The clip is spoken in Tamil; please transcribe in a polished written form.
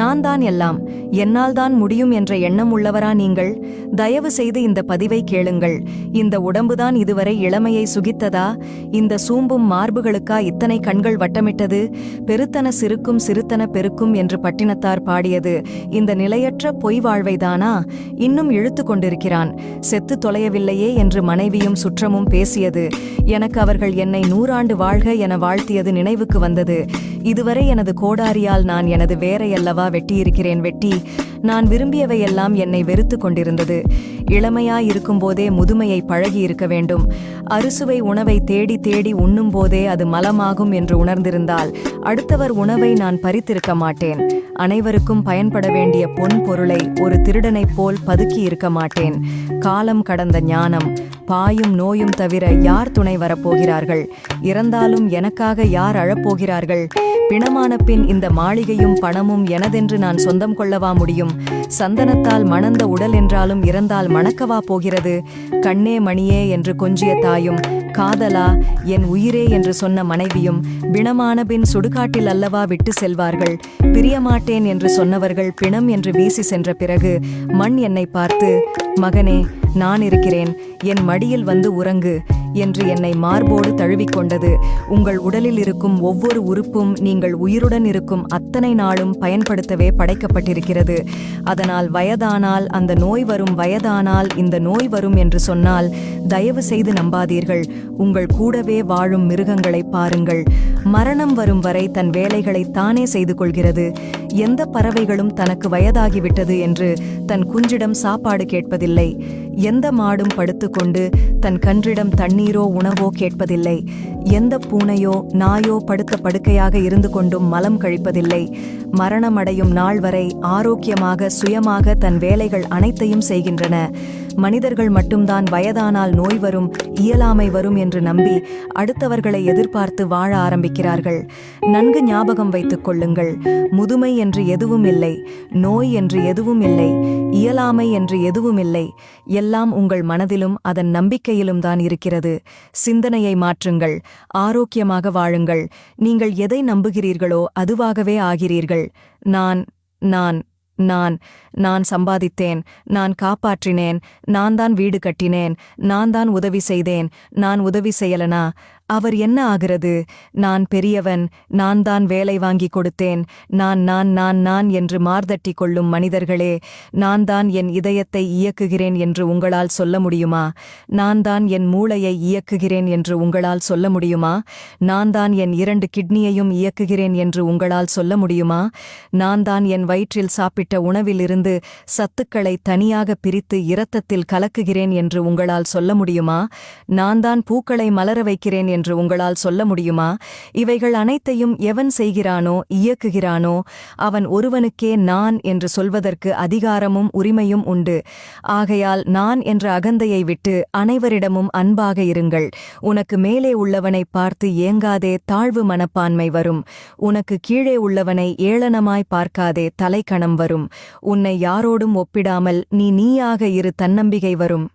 நான் தான் எல்லாம், என்னால் தான் முடியும் என்ற எண்ணம் உள்ளவரா நீங்கள்? தயவு செய்து இந்த பதிவை கேளுங்கள். இந்த உடம்புதான் இதுவரை இளமையை சுகித்ததா? இந்த சூம்பும் மார்புகளுக்கா இத்தனை கண்கள் வட்டமிட்டது? பெருத்தன சிறுக்கும் சிறுத்தன பெருக்கும் என்று பட்டினத்தார் பாடியது இந்த நிலையற்ற பொய் வாழ்வைதானா? இன்னும் இழுத்து கொண்டிருக்கிறான். செத்து தொலையவில்லையே என்று மனைவியும் சுற்றமும் பேசியது. எனக்கு அவர்கள் என்னை 100 ஆண்டு வாழ்க என வாழ்த்தியது நினைவுக்கு வந்தது. இதுவரை எனது கோடாரியால் நான் எனது வேரையல்லவா வெட்டியிருக்கிறேன். வெட்டி நான் விரும்பியவையெல்லாம் என்னை வெறுத்து கொண்டிருந்தது. இளமையாயிருக்கும்போதே முதுமையை பழகியிருக்க வேண்டும். அறுசுவை உணவை தேடி தேடி உண்ணும் போதே அது மலமாகும் என்று உணர்ந்திருந்தால் அடுத்தவர் உணவை நான் பறித்திருக்க மாட்டேன். அனைவருக்கும் பயன்பட வேண்டிய பொன் பொருளை ஒரு திருடனைப் போல் பதுக்கி இருக்க மாட்டேன். காலம் கடந்த ஞானம், பாயும் நோயும் தவிர யார் துணை வரப்போகிறார்கள்? இறந்தாலும் எனக்காக யார் அழப்போகிறார்கள்? பிணமான பின் இந்த மாளிகையும் பணமும் எனதென்று நான் சொந்தம் கொள்ளவா முடியும்? சந்தனத்தால் மணந்த உடல் என்றாலும் இறந்தால் மணக்கவா போகிறது? கண்ணே மணியே என்று கொஞ்சிய தாயும், காதலா என் உயிரே என்று சொன்ன மனைவியும் பிணமான பின் சுடுகாட்டில் அல்லவா விட்டு செல்வார்கள்? பிரியமாட்டேன் என்று சொன்னவர்கள் பிணம் என்று வீசி சென்ற பிறகு மண் என்னை பார்த்து, மகனே நான் இருக்கிறேன், என் மடியில் வந்து உறங்கு என்று என்னை மார்போடு தழுவிக்கொண்டது. உங்கள் உடலில் இருக்கும் ஒவ்வொரு உறுப்பும் நீங்கள் உயிருடன் இருக்கும் அத்தனை நாளும் பயன்படுத்தவே படைக்கப்பட்டிருக்கிறது. அதனால் வயதானால் அந்த நோய் வரும், வயதானால் இந்த நோய் வரும் என்று சொன்னால் தயவு செய்து நம்பாதீர்கள். உங்கள் கூடவே வாழும் மிருகங்களை பாருங்கள். மரணம் வரும் வரை தன் வேலைகளை தானே செய்து கொள்கிறது. எந்த பறவைகளும் தனக்கு வயதாகிவிட்டது என்று தன் குஞ்சிடம் சாப்பாடு கேட்பதில்லை. எந்த மாடும் படுத்துக்கொண்டு தன் கன்றிடம் தண்ணீரோ உணவோ கேட்பதில்லை. எந்த பூனையோ நாயோ படுத்த படுக்கையாக இருந்து கொண்டும் மலம் கழிப்பதில்லை. மரணமடையும் நாள் வரை ஆரோக்கியமாக சுயமாக தன் வேலைகள் அனைத்தையும் செய்கின்றன. மனிதர்கள் மட்டும்தான் வயதானால் நோய் வரும், இயலாமை வரும் என்று நம்பி அடுத்தவர்களை எதிர்பார்த்து வாழ ஆரம்பிக்கிறார்கள். நன்கு ஞாபகம் வைத்துக் கொள்ளுங்கள். முதுமை என்று எதுவும் இல்லை, நோய் என்று எதுவும் இல்லை, இயலாமை என்று எதுவும் இல்லை. எல்லாம் உங்கள் மனதிலும் அதன் நம்பிக்கையிலும் தான் இருக்கிறது. சிந்தனையை மாற்றுங்கள். ஆரோக்கியமாக வாழுங்கள். நீங்கள் எதை நம்புகிறீர்களோ அதுவாகவே ஆகிறீர்கள். நான் நான் நான் நான் சம்பாதித்தேன், நான் காப்பாற்றினேன், நான் தான் வீடு கட்டினேன், நான் தான் உதவி செய்தேன், நான் உதவி செய்யலனா அவர் என்ன ஆகிறது? நான் பெரியவன், நான் தான் வேலை வாங்கி கொடுத்தேன், நான் நான் நான் நான் என்று மார்தட்டி கொள்ளும் மனிதர்களே, நான் தான் என் இதயத்தை இயக்குகிறேன் என்று உங்களால் சொல்ல முடியுமா? நான் தான் என் மூளையை இயக்குகிறேன் என்று உங்களால் சொல்ல முடியுமா? நான் தான் என் 2 கிட்னியையும் இயக்குகிறேன் என்று உங்களால் சொல்ல முடியுமா? நான் தான் என் வயிற்றில் சாப்பிட்ட உணவிலிருந்து சத்துக்களை தனியாக பிரித்து இரத்தத்தில் கலக்குகிறேன் என்று உங்களால் சொல்ல முடியுமா? நான் தான் பூக்களை மலர வைக்கிறேன் என்று உங்களால் சொல்ல முடியுமா? இவைகள் அனைத்தையும் எவன் செய்கிறானோ இயக்குகிறானோ அவன் ஒருவனுக்கே நான் என்று சொல்வதற்கு அதிகாரமும் உரிமையும் உண்டு. ஆகையால் நான் என்ற அகந்தையை விட்டு அனைவரிடமும் அன்பாக இருங்கள். உனக்கு மேலே உள்ளவனை பார்த்து ஏங்காதே, தாழ்வு மனப்பான்மை வரும். உனக்கு கீழே உள்ளவனை ஏளனமாய் பார்க்காதே, தலைக்கணம் வரும். உன்னை யாரோடும் ஒப்பிடாமல் நீயாக இரு, தன்னம்பிக்கை வரும்.